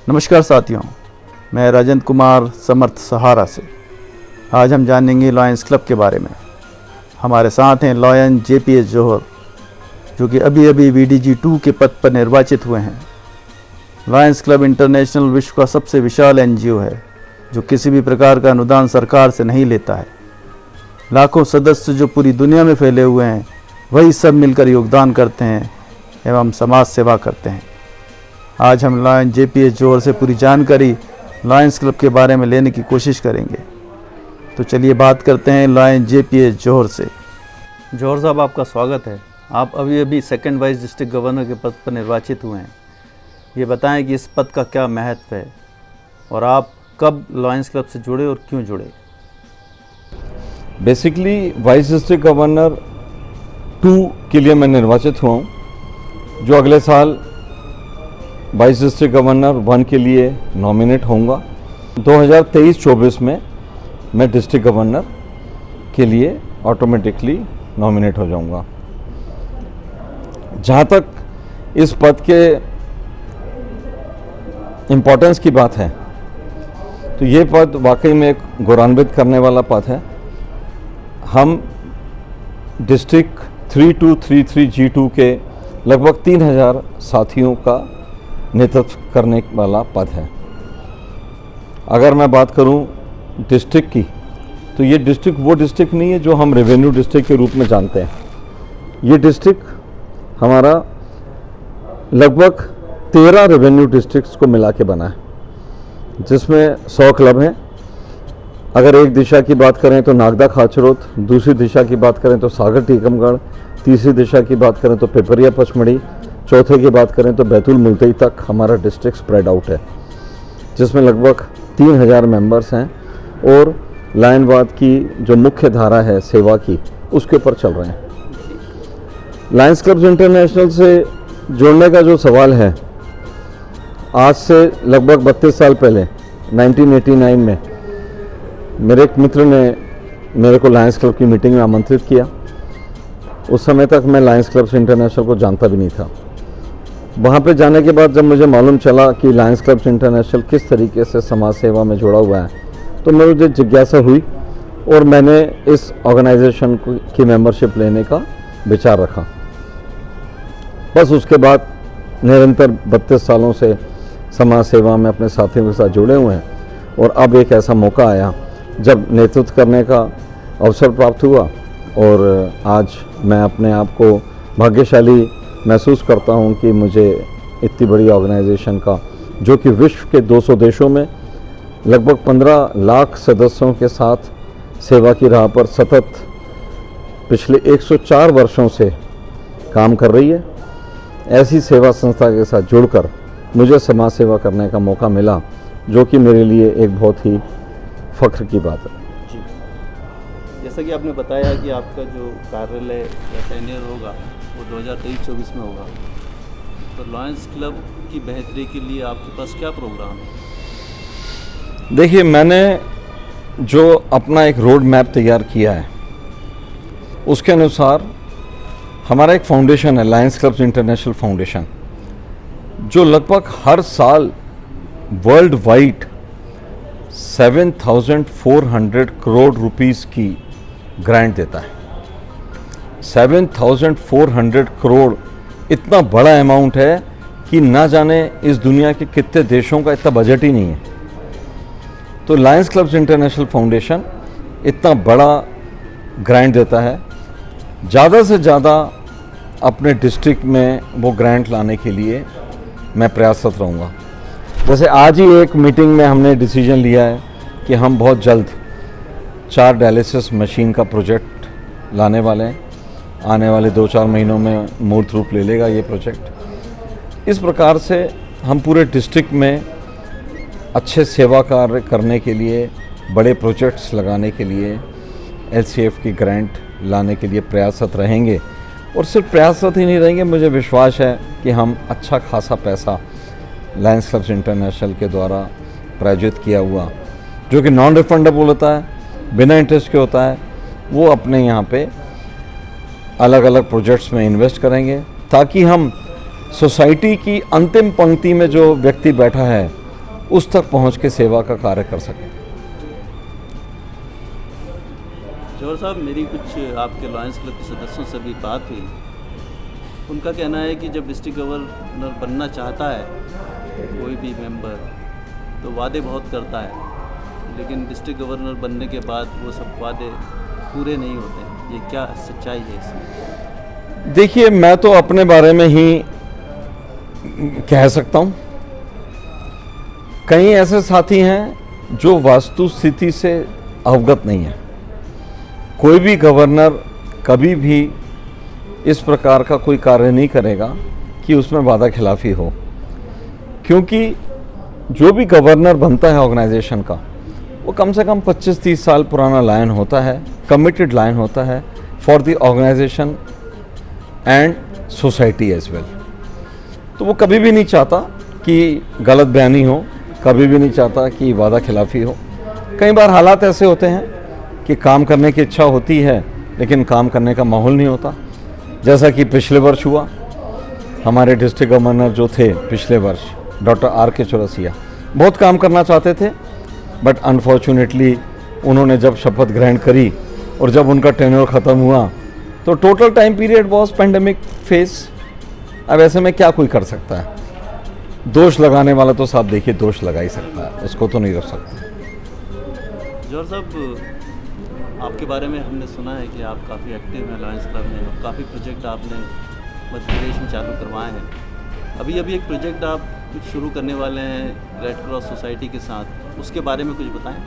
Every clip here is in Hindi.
नमस्कार साथियों, मैं राजेंद्र कुमार समर्थ सहारा से। आज हम जानेंगे लायंस क्लब के बारे में। हमारे साथ हैं लॉयन JPS जौहर, जो कि अभी अभी VDG 2 के पद पर निर्वाचित हुए हैं। लायंस क्लब इंटरनेशनल विश्व का सबसे विशाल NGO है, जो किसी भी प्रकार का अनुदान सरकार से नहीं लेता है। लाखों सदस्य जो पूरी दुनिया में फैले हुए हैं, वही सब मिलकर योगदान करते हैं एवं समाज सेवा करते हैं। आज हम लॉयन JPS जौहर से पूरी जानकारी लायंस क्लब के बारे में लेने की कोशिश करेंगे। तो चलिए बात करते हैं लॉयन JPS जौहर से। जौहर साहब, आपका स्वागत है। आप अभी अभी 2nd वाइस डिस्ट्रिक्ट गवर्नर के पद पर निर्वाचित हुए हैं। ये बताएं कि इस पद का क्या महत्व है और आप कब लायंस क्लब से जुड़े और क्यों जुड़े? बेसिकली वाइस डिस्ट्रिक्ट गवर्नर 2 के लिए मैं निर्वाचित हुआ हूँ, जो अगले साल वाइस डिस्ट्रिक्ट गवर्नर 1 के लिए नॉमिनेट होऊंगा। 2023-24 में मैं डिस्ट्रिक्ट गवर्नर के लिए ऑटोमेटिकली नॉमिनेट हो जाऊंगा। जहाँ तक इस पद के इम्पोर्टेंस की बात है, तो ये पद वाकई में एक गौरवान्वित करने वाला पद है। हम डिस्ट्रिक्ट 3233 G2 के लगभग 3000 साथियों का नेतृत्व करने वाला पद है। अगर मैं बात करूं डिस्ट्रिक्ट की, तो ये डिस्ट्रिक्ट वो डिस्ट्रिक्ट नहीं है जो हम रेवेन्यू डिस्ट्रिक्ट के रूप में जानते हैं। ये डिस्ट्रिक्ट हमारा लगभग 13 रेवेन्यू डिस्ट्रिक्ट्स को मिला के बना है, जिसमें 100 क्लब हैं। अगर एक दिशा की बात करें तो नागदा खाचरोद, दूसरी दिशा की बात करें तो सागर टीकमगढ़, तीसरी दिशा की बात करें तो पिपरिया पचमढ़ी, चौथे की बात करें तो बैतूल मुल्तई तक हमारा डिस्ट्रिक्ट स्प्रेड आउट है, जिसमें लगभग 3000 मेंबर्स हैं और लायनवाद की जो मुख्य धारा है सेवा की, उसके ऊपर चल रहे हैं। लायंस क्लब्स इंटरनेशनल से जुड़ने का जो सवाल है, आज से लगभग 32 साल पहले 1989 में मेरे एक मित्र ने मेरे को लायंस क्लब की मीटिंग में आमंत्रित किया। उस समय तक मैं लायंस क्लब्स इंटरनेशनल को जानता भी नहीं था। वहाँ पे जाने के बाद जब मुझे मालूम चला कि लायंस क्लब्स इंटरनेशनल किस तरीके से समाज सेवा में जुड़ा हुआ है, तो मुझे जिज्ञासा हुई और मैंने इस ऑर्गेनाइजेशन की मेंबरशिप लेने का विचार रखा। बस उसके बाद निरंतर 32 सालों से समाज सेवा में अपने साथियों के साथ जुड़े हुए हैं और अब एक ऐसा मौका आया जब नेतृत्व करने का अवसर प्राप्त हुआ और आज मैं अपने आप को भाग्यशाली महसूस करता हूं कि मुझे इतनी बड़ी ऑर्गेनाइजेशन का, जो कि विश्व के 200 देशों में लगभग 15 लाख सदस्यों के साथ सेवा की राह पर सतत पिछले 104 वर्षों से काम कर रही है, ऐसी सेवा संस्था के साथ जुड़कर मुझे समाज सेवा करने का मौका मिला, जो कि मेरे लिए एक बहुत ही फ़ख्र की बात है। जी, जैसा कि आपने बताया कि आपका जो कार्यालय या टेन्योर होगा वो 2023-24 में होगा, तो लायंस क्लब की बेहतरी के लिए आपके पास क्या प्रोग्राम है? देखिए, मैंने जो अपना एक रोड मैप तैयार किया है, उसके अनुसार हमारा एक फाउंडेशन है, लायंस क्लब्स इंटरनेशनल फाउंडेशन, जो लगभग हर साल वर्ल्ड वाइड 7,400 करोड़ रुपीस की ग्रांट देता है। 7,400 करोड़ इतना बड़ा अमाउंट है कि ना जाने इस दुनिया के कितने देशों का इतना बजट ही नहीं है। तो लायंस क्लब्स इंटरनेशनल फाउंडेशन इतना बड़ा ग्रांट देता है। ज़्यादा से ज़्यादा अपने डिस्ट्रिक्ट में वो ग्रांट लाने के लिए मैं प्रयासरत रहूँगा। जैसे आज ही एक मीटिंग में हमने डिसीजन लिया है कि हम बहुत जल्द 4 डायलिसिस मशीन का प्रोजेक्ट लाने वाले हैं। आने वाले 2-4 महीनों में मूर्त रूप ले लेगा ये प्रोजेक्ट। इस प्रकार से हम पूरे डिस्ट्रिक्ट में अच्छे सेवा कार्य करने के लिए, बड़े प्रोजेक्ट्स लगाने के लिए LCF की ग्रांट लाने के लिए प्रयासरत रहेंगे। और सिर्फ प्रयासरत ही नहीं रहेंगे, मुझे विश्वास है कि हम अच्छा खासा पैसा लायंस क्लब्स इंटरनेशनल के द्वारा प्रायोजित किया हुआ, जो कि नॉन रिफंडेबल होता है, बिना इंटरेस्ट के होता है, वो अपने यहाँ पे अलग अलग प्रोजेक्ट्स में इन्वेस्ट करेंगे, ताकि हम सोसाइटी की अंतिम पंक्ति में जो व्यक्ति बैठा है उस तक पहुंच के सेवा का कार्य कर सकें। जौहर साहब, मेरी कुछ आपके लॉयंस क्लब के सदस्यों से भी बात हुई। उनका कहना है कि जब डिस्ट्रिक्ट गवर्नर बनना चाहता है कोई भी मेंबर, तो वादे बहुत करता है, लेकिन डिस्ट्रिक्ट गवर्नर बनने के बाद वो सब वादे पूरे नहीं होते। ये क्या सच्चाई है इसमें? देखिए, मैं तो अपने बारे में ही कह सकता हूँ। कई ऐसे साथी हैं जो वास्तु स्थिति से अवगत नहीं है। कोई भी गवर्नर कभी भी इस प्रकार का कोई कार्य नहीं करेगा कि उसमें वादा खिलाफी हो, क्योंकि जो भी गवर्नर बनता है ऑर्गेनाइजेशन का, वो कम से कम 25-30 साल पुराना लायन होता है, कमिटेड लायन होता है for the organisation and society as well. तो वो कभी भी नहीं चाहता कि गलत बयानी हो, कभी भी नहीं चाहता कि वादा खिलाफी हो। कई बार हालात ऐसे होते हैं कि काम करने की इच्छा होती है लेकिन काम करने का माहौल नहीं होता, जैसा कि पिछले वर्ष हुआ। हमारे डिस्ट्रिक्ट गवर्नर जो थे पिछले वर्ष, डॉक्टर R.K. चौरसिया, बहुत काम करना चाहते थे, बट अनफॉर्चुनेटली उन्होंने जब शपथ ग्रहण करी और जब उनका टेन्योर ख़त्म हुआ तो total time period was pandemic phase. अब ऐसे में क्या कोई कर सकता है? दोष लगाने वाला तो साहब देखिए दोष लगा ही सकता है, उसको तो नहीं रोक सकता। जौहर साहब, आपके बारे में हमने सुना है कि आप काफ़ी एक्टिव हैं लॉयंस क्लब में, और काफ़ी प्रोजेक्ट आपने मध्य प्रदेश में चालू करवाए हैं। अभी एक प्रोजेक्ट आप कुछ शुरू करने वाले हैं रेड क्रॉस सोसाइटी के साथ, उसके बारे में कुछ बताएं।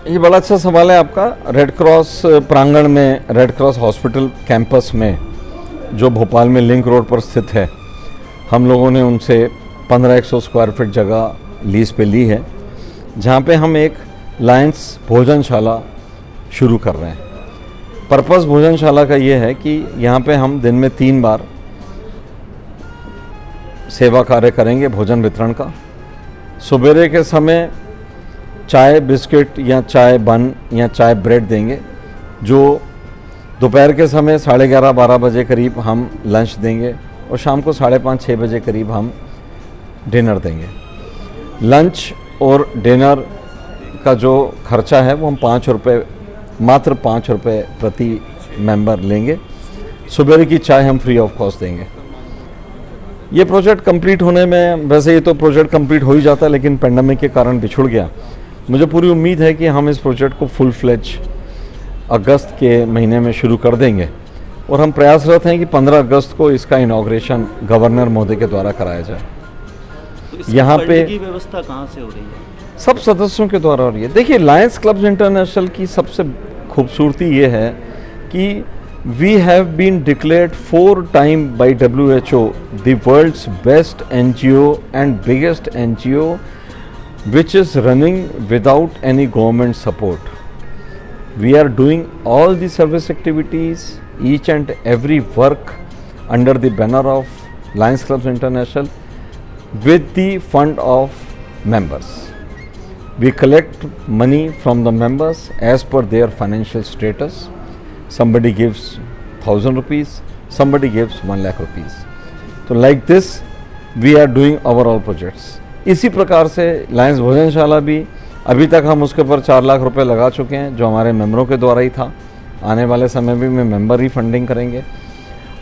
ये बड़ा अच्छा सवाल है आपका। रेड क्रॉस प्रांगण में, रेड क्रॉस हॉस्पिटल कैंपस में, जो भोपाल में लिंक रोड पर स्थित है, हम लोगों ने उनसे 1500 स्क्वायर फीट जगह लीज पे ली है, जहाँ पे हम एक लायंस भोजनशाला शुरू कर रहे हैं। पर्पस भोजनशाला का ये है कि यहाँ पे हम दिन में 3 बार सेवा कार्य करेंगे भोजन वितरण का। सुबेरे के समय चाय बिस्किट या चाय बन या चाय ब्रेड देंगे, जो दोपहर के समय 11:30-12 बजे करीब हम लंच देंगे, और शाम को 5:30-6 बजे करीब हम डिनर देंगे। लंच और डिनर का जो खर्चा है वो हम मात्र 5 रुपये प्रति मेंबर लेंगे। सुबह की चाय हम फ्री ऑफ कॉस्ट देंगे। ये प्रोजेक्ट कंप्लीट होने में, वैसे ये तो प्रोजेक्ट कंप्लीट हो ही जाता है, लेकिन पेंडेमिक के कारण बिछुड़ गया। मुझे पूरी उम्मीद है कि हम इस प्रोजेक्ट को फुल फ्लेज अगस्त के महीने में शुरू कर देंगे, और हम प्रयासरत हैं कि 15 अगस्त को इसका इनॉग्रेशन गवर्नर महोदय के द्वारा कराया जाए। तो यहाँ पे की व्यवस्था कहाँ से हो रही है? सब सदस्यों के द्वारा हो रही है। देखिए, लायंस क्लब्स इंटरनेशनल की सबसे खूबसूरती ये है कि we have been declared 4 time by WHO the world's best NGO and biggest NGO which is running without any government support. We are doing all the service activities, each and every work under the banner of Lions Clubs International with the fund of members. We collect money from the members as per their financial status. Somebody gives 1,000 rupees, somebody gives 1 lakh rupees. So like this, we are doing our all projects. इसी प्रकार से लायंस भोजनशाला भी अभी तक हम उसके ऊपर 4 लाख रुपए लगा चुके हैं, जो हमारे मेंबरों के द्वारा ही था। आने वाले समय भी में मेंबर ही फंडिंग kरेंगे।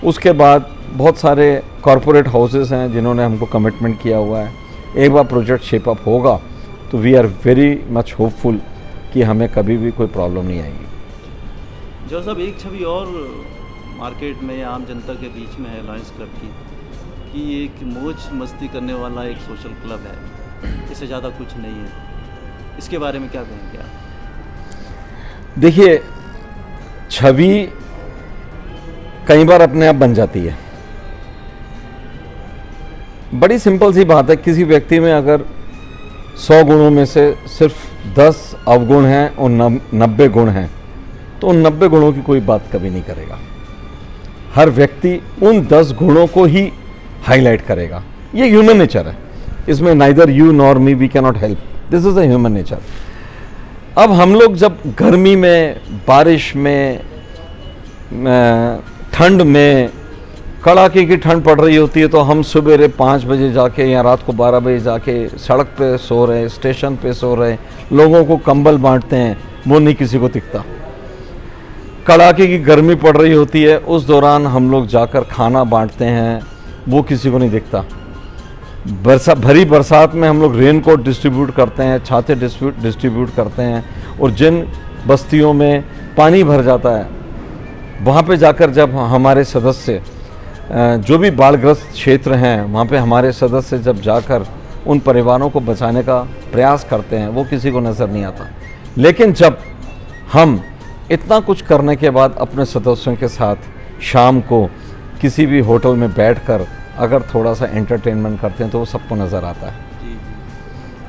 उसके बाद बहुत सारे कॉरपोरेट हाउसेस हैं जिन्होंने हमको कमिटमेंट किया हुआ है। एक बार प्रोजेक्ट शेप अप होगा तो we are very much hopeful कि हमें कभी भी कोई प्रॉब्लम नहीं आएगी। जो सब एक छवि और मार्केट में आम जनता के बीच में है लायंस क्लब की, कि ये एक मौज मस्ती करने वाला एक सोशल क्लब है, इससे ज़्यादा कुछ नहीं है। इसके बारे में क्या कहेंगे आप? देखिए, छवि कई बार अपने आप बन जाती है। बड़ी सिंपल सी बात है, किसी व्यक्ति में अगर 100 गुणों में से सिर्फ 10 अवगुण हैं और 90 गुण हैं, तो उन 90 गुणों की कोई बात कभी नहीं करेगा। हर व्यक्ति उन 10 गुणों को ही हाईलाइट करेगा। ये ह्यूमन नेचर है, इसमें neither you nor me we can not help, this is a human nature. अब हम लोग जब गर्मी में, बारिश में, ठंड में, कड़ाके की ठंड पड़ रही होती है तो हम सवेरे 5 बजे जाके या रात को 12 बजे जाके सड़क पे सो रहे, स्टेशन पे सो रहे, लोगों को कंबल बांटते हैं, वो नहीं किसी को दिखता। कड़ाके की गर्मी पड़ रही होती है, उस दौरान हम लोग जाकर खाना बांटते हैं, वो किसी को नहीं दिखता। भरी बरसात में हम लोग रेन कोट डिस्ट्रीब्यूट करते हैं, छाते डिस्ट्रीब्यूट करते हैं, और जिन बस्तियों में पानी भर जाता है वहाँ पे जाकर जब हमारे सदस्य जो भी बाढ़ग्रस्त क्षेत्र हैं वहाँ पे हमारे सदस्य जब जाकर उन परिवारों को बचाने का प्रयास करते हैं, वो किसी को नज़र नहीं आता। लेकिन जब हम इतना कुछ करने के बाद अपने सदस्यों के साथ शाम को किसी भी होटल में बैठकर अगर थोड़ा सा एंटरटेनमेंट करते हैं तो वो सबको नज़र आता है।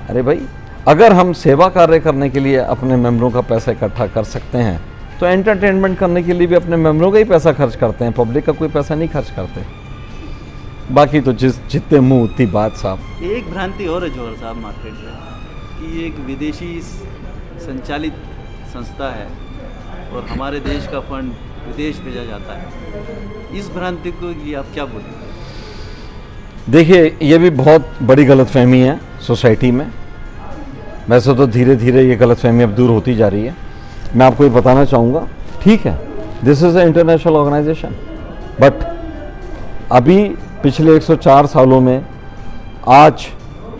अरे भाई, अगर हम सेवा कार्य करने के लिए अपने मेंबरों का पैसा इकट्ठा कर सकते हैं तो एंटरटेनमेंट करने के लिए भी अपने मेंबरों का ही पैसा खर्च करते हैं, पब्लिक का कोई पैसा नहीं खर्च करते। बाकी तो जितने मुंह उतनी बात साहब। एक भ्रांति और है जौहर साहब मार्केट में कि ये एक विदेशी संचालित संस्था है और हमारे देश का फंड विदेश भेजा जाता है। इस भ्रांति को ये आप क्या बोलेंगे? देखिए, ये भी बहुत बड़ी गलतफहमी है सोसाइटी में। वैसे तो धीरे धीरे ये गलतफहमी अब दूर होती जा रही है। मैं आपको ये बताना चाहूँगा, ठीक है, this is a international organisation, but अभी पिछले 104 सालों में आज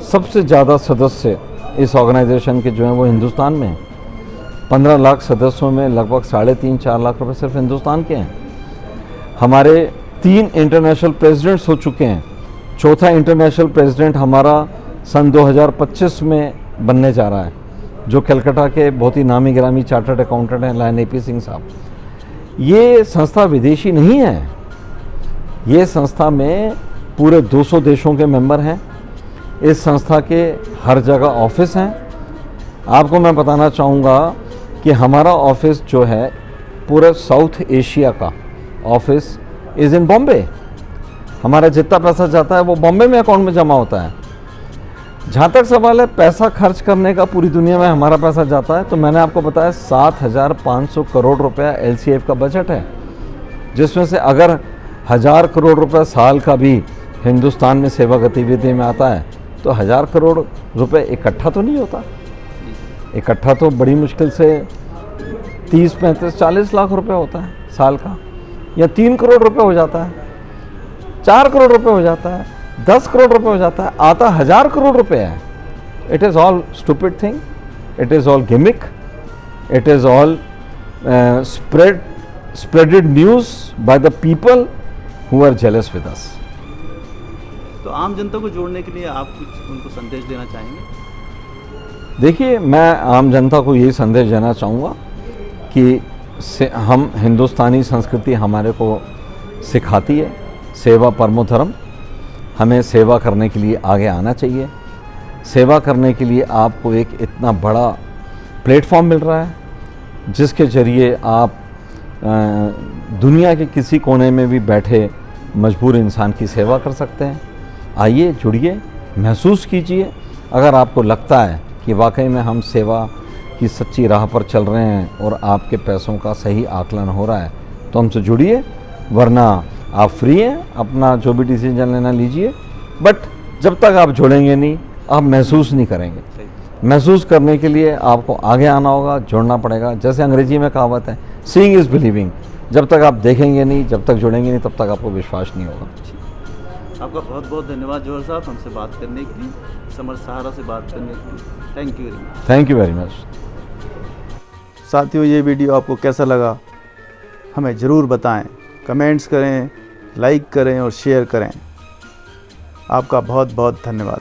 सबसे ज़्यादा सदस्य इस ऑर्गेनाइजेशन के जो हैं वो हिंदुस्तान में हैं। 15 लाख सदस्यों में लगभग 3.5-4 लाख रुपए सिर्फ हिंदुस्तान के हैं। हमारे 3 इंटरनेशनल प्रेसिडेंट्स हो चुके हैं। चौथा इंटरनेशनल प्रेसिडेंट हमारा सन 2025 में बनने जा रहा है, जो कलकत्ता के बहुत ही नामी गिरामी चार्टर्ड अकाउंटेंट हैं लायन AP सिंह साहब। ये संस्था विदेशी नहीं है, ये संस्था में पूरे 200 देशों के मेंबर हैं। इस संस्था के हर जगह ऑफिस हैं। आपको मैं बताना चाहूँगा कि हमारा ऑफिस जो है पूरे साउथ एशिया का ऑफिस इज़ इन बॉम्बे। हमारा जितना पैसा जाता है वो बॉम्बे में अकाउंट में जमा होता है। जहाँ तक सवाल है पैसा खर्च करने का, पूरी दुनिया में हमारा पैसा जाता है, तो मैंने आपको बताया 7,500 करोड़ रुपया LCF का बजट है, जिसमें से अगर 1,000 करोड़ रुपया साल का भी हिंदुस्तान में सेवा गतिविधि में आता है तो 1,000 करोड़ रुपए इकट्ठा तो नहीं होता। इकट्ठा तो बड़ी मुश्किल से 30, 35, 40 लाख रुपए होता है साल का, या 3 करोड़ रुपए हो जाता है, 4 करोड़ रुपए हो जाता है, 10 करोड़ रुपए हो जाता है, आता 1,000 करोड़ रुपए है। It is all stupid thing, it is all gimmick, it is all spreaded news by the people who are jealous with us. तो आम जनता को जोड़ने के लिए आप कुछ उनको संदेश देना चाहेंगे? देखिए, मैं आम जनता को यही संदेश देना चाहूँगा कि हम हिंदुस्तानी संस्कृति हमारे को सिखाती है सेवा परमो धर्म। हमें सेवा करने के लिए आगे आना चाहिए। सेवा करने के लिए आपको एक इतना बड़ा प्लेटफॉर्म मिल रहा है जिसके ज़रिए आप दुनिया के किसी कोने में भी बैठे मजबूर इंसान की सेवा कर सकते हैं। आइए, जुड़िए, महसूस कीजिए। अगर आपको लगता है कि वाकई में हम सेवा की सच्ची राह पर चल रहे हैं और आपके पैसों का सही आकलन हो रहा है तो हमसे जुड़िए, वरना आप फ्री हैं, अपना जो भी डिसीजन लेना लीजिए। बट जब तक आप जुड़ेंगे नहीं, आप महसूस नहीं करेंगे। महसूस करने के लिए आपको आगे आना होगा, जुड़ना पड़ेगा। जैसे अंग्रेजी में कहावत है, सीइंग इज़ बिलीविंग। जब तक आप देखेंगे नहीं, जब तक जुड़ेंगे नहीं, तब तक आपको विश्वास नहीं होगा। आपका बहुत बहुत धन्यवाद जौहर साहब, हमसे बात करने के लिए, समर्थ सहारा से बात करने के लिए। Thank you very much. Thank you very much. साथियों, ये वीडियो आपको कैसा लगा हमें ज़रूर बताएं। कमेंट्स करें, लाइक करें और शेयर करें। आपका बहुत बहुत धन्यवाद।